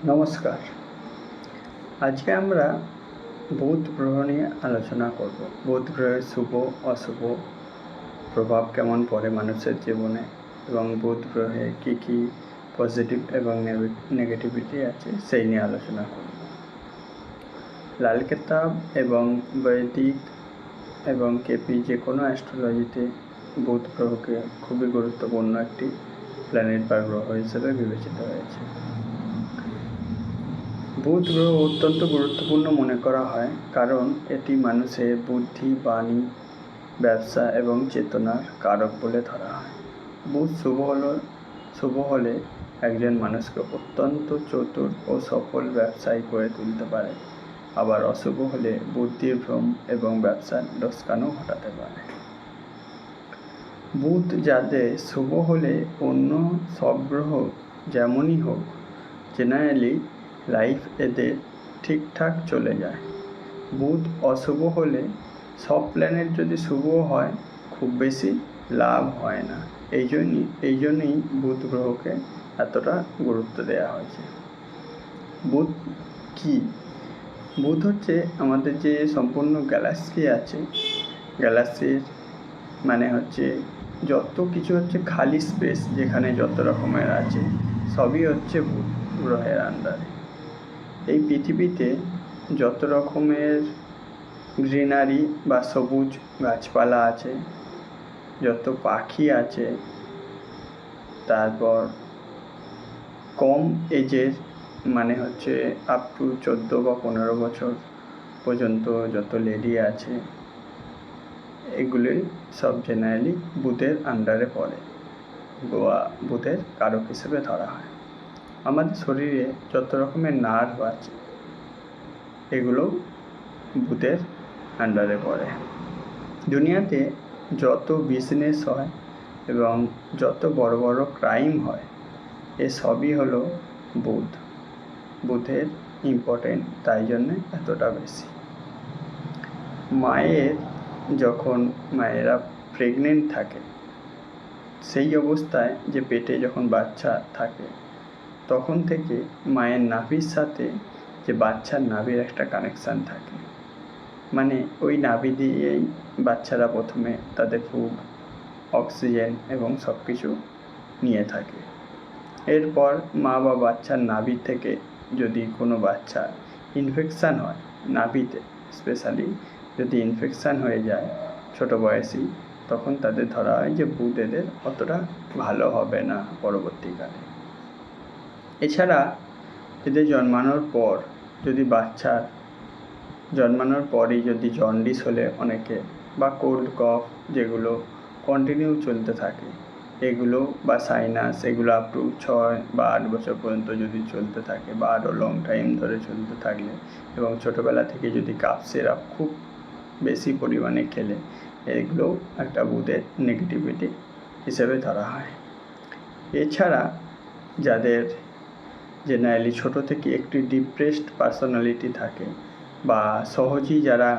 নমস্কার। আজকে আমরা বুধ গ্রহ নিয়ে আলোচনা করব। বুধ গ্রহের শুভ অশুভ প্রভাব কেমন পড়ে মানুষের জীবনে এবং বুধ গ্রহে কী কী পজিটিভ এবং নেগেটিভিটি আছে সেই নিয়ে আলোচনা করব। লাল কেতাব এবং বৈদিক এবং কেপি যে কোনো অ্যাস্ট্রোলজিতে বুধ গ্রহকে খুবই গুরুত্বপূর্ণ একটি প্ল্যানেট বা গ্রহ হিসেবে বিবেচিত হয়েছে। বুধ গ্রহ অত্যন্ত গুরুত্বপূর্ণ মনে করা হয় কারণ এটি মানুষের বুদ্ধি, বাণী, ব্যবসা এবং চেতনার কারক বলে ধরা হয়। বুধ শুভ হলে একজন মানুষকে অত্যন্ত চতুর ও সফল ব্যবসায়ী করে তুলতে পারে, আবার অশুভ হলে বুদ্ধির ভ্রম এবং ব্যবসার লোকসানও ঘটাতে পারে। বুধ যাদের শুভ হলে অন্য সব গ্রহ যেমনই হোক, জেনারেলি লাইফ এদের ঠিকঠাক চলে যায়। বুধ অশুভ হলে সব প্ল্যানেট যদি শুভ হয় খুব বেশি লাভ হয় না। এই জন্যই বুধ গ্রহকে এতটা গুরুত্ব দেওয়া হয়েছে। বুধ কি? বুধ হচ্ছে আমাদের যে সম্পূর্ণ গ্যালাক্সি আছে, গ্যালাক্সির মানে হচ্ছে যত কিছু হচ্ছে খালি স্পেস, যেখানে যত রকমের আছে সবই হচ্ছে বুধ গ্রহের আন্ডারে। এই পৃথিবীতে যত রকমের গ্রিনারি বা সবুজ গাছপালা আছে, যত পাখি আছে, তারপর কম এজের মানে হচ্ছে আপ টু 14 বা 15 বছর পর্যন্ত যত লেডি আছে, এগুলোই সব জেনারেলি বুধের আন্ডারে পড়ে বা বুধের কারক হিসেবে ধরা হয়। আমাদের শরীরে যত রকমের নার্ভ আছে এগুলো বুধের আন্ডারে পড়ে। দুনিয়াতে যত বিজনেস হয় এবং যত বড় বড় ক্রাইম হয় এসবই হলো বুধের ইম্পর্টেন্ট, তাই জন্যে এতটা বেশি। মায়েরা প্রেগনেন্ট থাকে, সেই অবস্থায় যে পেটে যখন বাচ্চা থাকে তখন থেকে মায়ের নাভির সাথে যে বাচ্চার নাভির একটা কানেকশান থাকে, মানে ওই নাভি দিয়েই বাচ্চারা প্রথমে তাদের ফুড, অক্সিজেন এবং সব কিছু নিয়ে থাকে। এরপর মা বা বাচ্চার নাভি থেকে যদি কোনো বাচ্চা ইনফেকশান হয়, নাভিতে স্পেশালি যদি ইনফেকশান হয়ে যায় ছোটো বয়সী, তখন তাদের ধরা হয় যে বুধ এদের অতটা ভালো হবে না পরবর্তীকালে। এছাড়া এদের জন্মানোর পরই যদি জন্ডিস হলে অনেকে বা কোল্ড কফ যেগুলো কন্টিনিউ চলতে থাকে এগুলো বা সাইনাস, এগুলো আপ টু 6 বা 8 বছর পর্যন্ত যদি চলতে থাকে বা আরও লং টাইম ধরে চলতে থাকলে এবং ছোটোবেলা থেকে যদি কাফ সিরাপ খুব বেশি পরিমাণে খেলে, এগুলো একটা বুধের নেগেটিভিটি হিসেবে ধরা হয়। এছাড়া যাদের জেনারেলি ছোটো থেকে একটি ডিপ্রেসড পার্সোনালিটি থাকে বা সহজেই যারা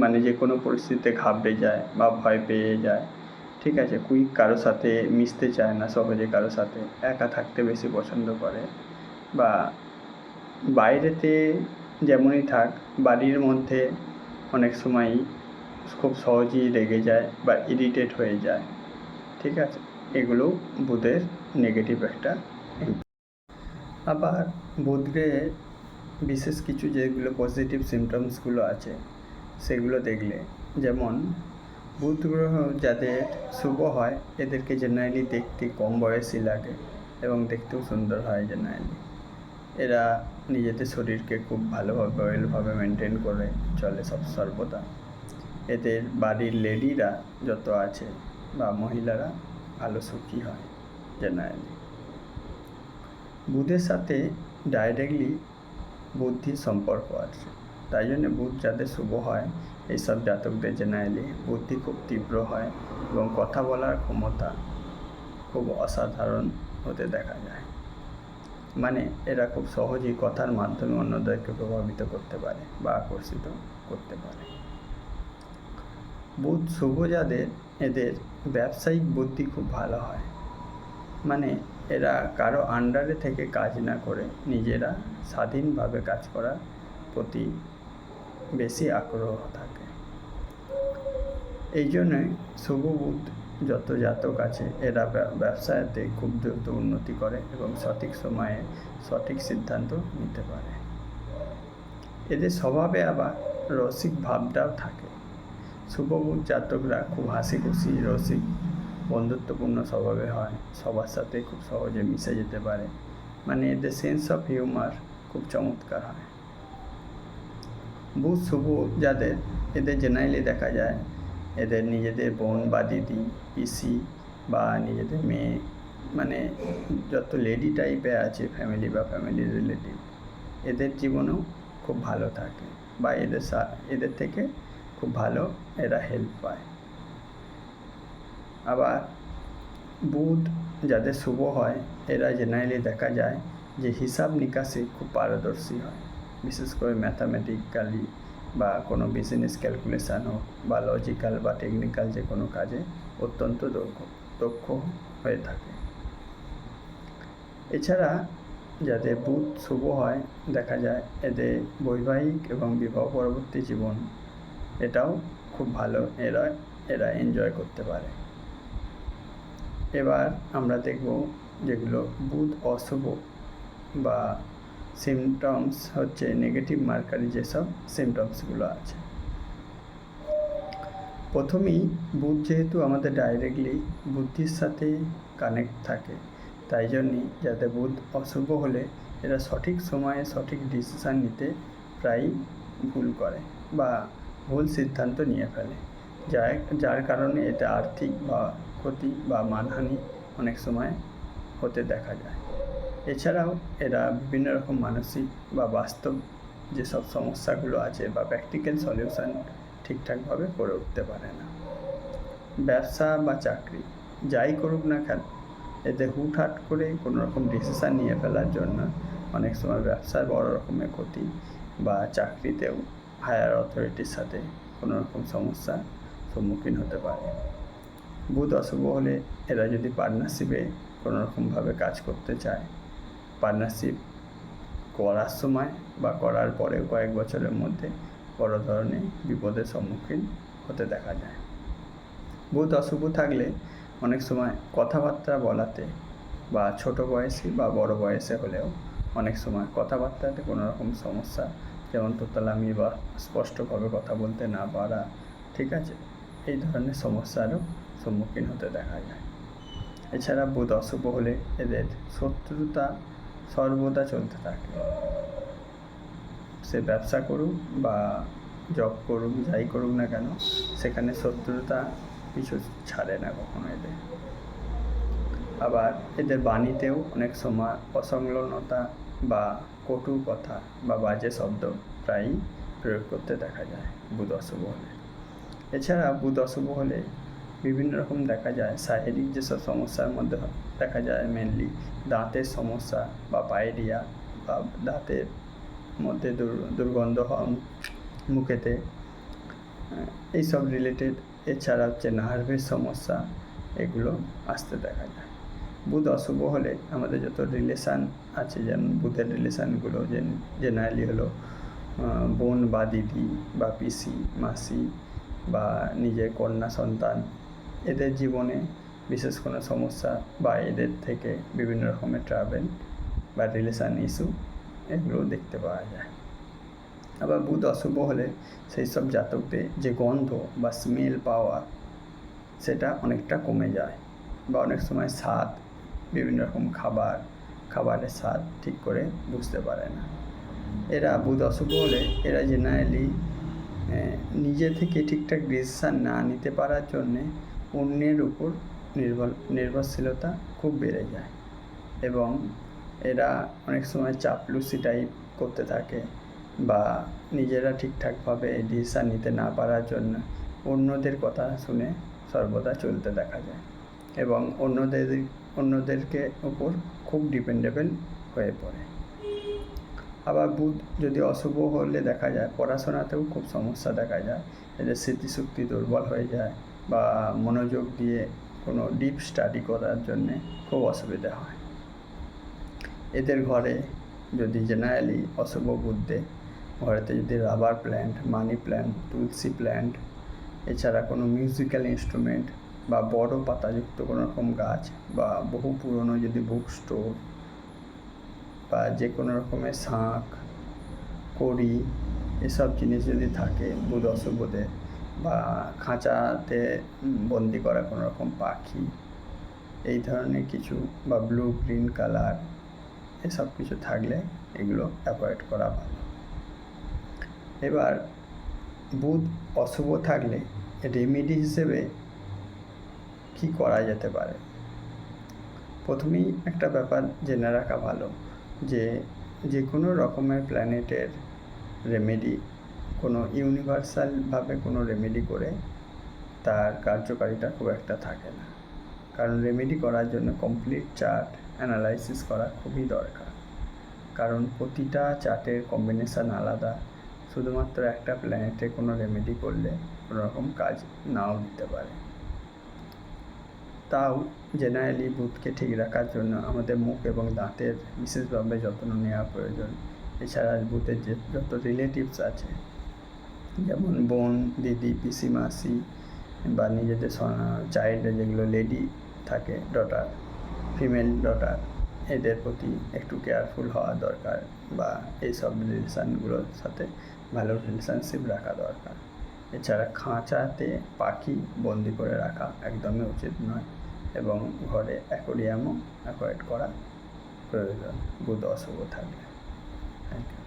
মানে যে কোনো পরিস্থিতিতে ঘাবড়ে যায় বা ভয় পেয়ে যায়, ঠিক আছে, কুইক কারো সাথে মিশতে চায় না, সহজে কারো সাথে একা থাকতে বেশি পছন্দ করে, বা বাইরেতে যেমনই থাক বাড়ির মধ্যে অনেক সময়ই খুব সহজেই রেগে যায় বা ইরিটেট হয়ে যায়, ঠিক আছে, এগুলো বুধের নেগেটিভ একটা। আবার বুধ গ্রহে বিশেষ কিছু যেগুলো পজিটিভ সিমটমসগুলো আছে সেগুলো দেখলে, যেমন বুধ গ্রহ যাদের শুভ হয় এদেরকে জেনারেলি দেখতে কম বয়সী লাগে এবং দেখতেও সুন্দর হয়। জেনারেলি এরা নিজেদের শরীরকে খুব ওয়েলভাবে মেনটেন করে চলে সর্বদা। এদের বাড়ির লেডিরা যত আছে বা মহিলারা ভালো সুখী হয় জেনারেলি। বুধের সাথে ডাইরেক্টলি বুদ্ধির সম্পর্ক আছে, তাই জন্য বুধ যাদের শুভ হয় এইসব জাতকদের জেনারেলি বুদ্ধি খুব তীব্র হয় এবং কথা বলার ক্ষমতা খুব অসাধারণ হতে দেখা যায়। মানে এরা খুব সহজেই কথার মাধ্যমে অন্যদেরকে প্রভাবিত করতে পারে বা আকর্ষিত করতে পারে। বুধ শুভ যাদের এদের ব্যবসায়িক বুদ্ধি খুব ভালো হয় মানে এরা কারো আন্ডারে থেকে কাজ না করে নিজেরা স্বাধীনভাবে কাজ করার প্রতি বেশি আগ্রহ থাকে। এই জন্যই শুভ বুধ যত জাতক আছে এরা ব্যবসাতে খুব দ্রুত উন্নতি করে এবং সঠিক সময়ে সঠিক সিদ্ধান্ত নিতে পারে। এদের স্বভাবে আবার রসিক ভাবটাও থাকে। শুভ বুধ জাতকরা খুব হাসি খুশি, রসিক, বন্ধুত্বপূর্ণ স্বভাবে হয়, সবার সাথে খুব সহজে মিশে যেতে পারে। মানে এদের সেন্স অফ হিউমার খুব চমৎকার হয়। বুধ শুভ যাদের, এদের জেনারেলি দেখা যায় এদের নিজেদের বোন বা দিদি, পিসি বা নিজেদের মেয়ে, মানে যত লেডি টাইপে আছে ফ্যামিলি বা ফ্যামিলি রিলেটিভ, এদের জীবনেও খুব ভালো থাকে বা এদের থেকে খুব ভালো এরা হেল্প পায়। আবার বুধ যাদের শুভ হয় এরা জেনারেলি দেখা যায় যে হিসাব নিকাশে খুব পারদর্শী হয়, বিশেষ করে ম্যাথামেটিক্যালি বা কোনো বিজনেস ক্যালকুলেশান হোক বা লজিক্যাল বা টেকনিক্যাল যে কোনো কাজে অত্যন্ত দক্ষ হয়ে থাকে। এছাড়া যাদের বুধ শুভ হয় দেখা যায় এদের বৈবাহিক এবং বিবাহ পরবর্তী জীবন এটাও খুব ভালো এরা এনজয় করতে পারে। এবার আমরা দেখব যেগুলো বুধ অশুভ বা সিমটমস হচ্ছে নেগেটিভ মার্কারি যেসব সিমটমসগুলো আছে। প্রথমেই বুধ যেহেতু আমাদের ডাইরেক্টলি বুদ্ধির সাথে কানেক্ট থাকে, তাই জন্যই যাতে বুধ অশুভ হলে এরা সঠিক সময়ে সঠিক ডিসিশান নিতে প্রায়ই ভুল করে বা ভুল সিদ্ধান্ত নিয়ে ফেলে, যার কারণে এতে আর্থিক বা ক্ষতি বা মানহানি অনেক সময় হতে দেখা যায়। এছাড়াও এরা বিভিন্ন রকম মানসিক বা বাস্তব যেসব সমস্যাগুলো আছে বা প্র্যাকটিক্যাল সলিউশন ঠিকঠাকভাবে করে উঠতে পারে না। ব্যবসা বা চাকরি যাই করুক না কেন, এতে হুটহাট করে কোনো রকম ডিসিশান নিয়ে ফেলার জন্য অনেক সময় ব্যবসায় বড় রকমের ক্ষতি বা চাকরিতেও হায়ার অথরিটির সাথে কোনো রকম সমস্যার সম্মুখীন হতে পারে। বুধ অশুভ হলে এরা যদি পার্টনারশিপে কোনো রকমভাবে কাজ করতে চায়, পার্টনারশিপ করার সময় বা করার পরেও কয়েক বছরের মধ্যে বড় ধরনের বিপদের সম্মুখীন হতে দেখা যায়। বুধ অশুভ থাকলে অনেক সময় কথাবার্তা বলাতে বা ছোট বয়সে বা বড় বয়সে হলেও অনেক সময় কথাবার্তাতে কোনো রকম সমস্যা, যেমন তোতলামি বা স্পষ্টভাবে কথা বলতে না পারা, ঠিক আছে, এই ধরনের সমস্যারও সম্মুখীন হতে দেখা যায়। এছাড়া বুধ অশুভ হলে এদের শত্রুতা সর্বদা চলতে থাকে। সে ব্যবসা করুক বা জব করুক, যাই করুক না কেন, সেখানে শত্রুতা কিছু ছাড়ে না কখনো এদের। আবার এদের বাণীতেও অনেক সময় অসংলগ্নতা বা কটু কথা বা বাজে শব্দ প্রায়ই প্রয়োগ করতে দেখা যায় বুধ অশুভ হলে। এছাড়া বুধ অশুভ হলে বিভিন্ন রকম দেখা যায় শারীরিক যেসব সমস্যার মধ্যে দেখা যায় মেনলি দাঁতের সমস্যা বা পায়রিয়া বা দাঁতের মধ্যে দুর্গন্ধ হওয়া মুখেতে, এইসব রিলেটেড। এছাড়া হচ্ছে নার্ভের সমস্যা, এগুলো আসতে দেখা যায়। বুধ অশুভ হলে আমাদের যত রিলেশান আছে, যেমন বুধের রিলেশানগুলো জেনারেলি হলো বোন বা দিদি বা পিসি, মাসি বা নিজের কন্যা সন্তান, এদের জীবনে বিশেষ কোনো সমস্যা বা এদের থেকে বিভিন্ন রকমের ট্রাভেল বা রিলেশান ইস্যু এগুলো দেখতে পাওয়া যায়। আবার বুধ অশুভ হলে সেই সব জাতকদের যে গন্ধ বা স্মেল পাওয়া সেটা অনেকটা কমে যায় বা অনেক সময় স্বাদ, বিভিন্ন রকম খাবারের স্বাদ ঠিক করে বুঝতে পারে না। এরা বুধ অশুভ হলে এরা জেনারেলি নিজে থেকে ঠিকঠাক ডিসিশান না নিতে পারার জন্যে অন্যের উপর নির্ভরশীলতা খুব বেড়ে যায় এবং এরা অনেক সময় চাপলুসি টাইপ করতে থাকে বা নিজেরা ঠিকঠাকভাবে ডিসিশান নিতে না পারার জন্য অন্যদের কথা শুনে সর্বদা চলতে দেখা যায় এবং অন্যদেরকে উপর খুব ডিপেন্ডেবল হয়ে পড়ে। আবার বুধ যদি অশুভ হলে দেখা যায় পড়াশোনাতেও খুব সমস্যা দেখা যায়, এদের স্মৃতিশক্তি দুর্বল হয়ে যায় বা মনোযোগ দিয়ে কোনো ডিপ স্টাডি করার জন্যে খুব অসুবিধা হয়। এদের ঘরে যদি জেনারেলি অশুভ বুদ্ধে ঘরেতে যদি রাবার প্ল্যান্ট, মানি প্ল্যান্ট, তুলসী প্ল্যান্ট, এছাড়া কোনো মিউজিক্যাল ইনস্ট্রুমেন্ট বা বড় পাতাযুক্ত কোনো রকম গাছ বা বহু পুরনো যদি বুক স্টোর বা যে কোনো রকমের শাঁখ, কড়ি এসব জিনিস যদি থাকে বুধ অশুভদের, বা খাঁচাতে বন্দি করা কোনো রকম পাখি এই ধরনের কিছু, বা ব্লু গ্রিন কালার এসব কিছু থাকলে এগুলো অ্যাভয়েড করা ভালো। এবার বুধ অশুভ থাকলে রেমেডি হিসেবে কি করা যেতে পারে? প্রথমেই একটা ব্যাপার জেনে রাখা ভালো যে কোনো রকমের প্ল্যানেটের রেমেডি কোনো ইউনিভার্সালভাবে কোনো রেমেডি করে তার কার্যকারিতা খুব একটা থাকে না, কারণ রেমেডি করার জন্য কমপ্লিট চার্ট অ্যানালাইসিস করা খুবই দরকার, কারণ প্রতিটা চার্টের কম্বিনেশান আলাদা। শুধুমাত্র একটা প্ল্যানেটে কোনো রেমেডি করলে কোনো রকম কাজ নাও দিতে পারে। তাও জেনারেলি বুধকে ঠিক রাখার জন্য আমাদের মুখ এবং দাঁতের বিশেষভাবে যত্ন নেওয়া প্রয়োজন। এছাড়া বুধের যে যত রিলেটিভস আছে, যেমন বোন, দিদি, পিসি, মাসি বা নিজেদের চাইল্ডের যেগুলো লেডি থাকে, ডটার, ফিমেল ডটার, এদের প্রতি একটু কেয়ারফুল হওয়া দরকার, বা এইসব রিলেশানগুলোর সাথে ভালো রিলেশনশিপ রাখা দরকার। এছাড়া খাঁচাতে পাখি বন্দি করে রাখা একদমই উচিত নয়, এবং ঘরে অ্যাকোয়ারিয়ামও অ্যাভয়েড করা প্রয়োজন বুধ অশুভ থাকলে। Thank you.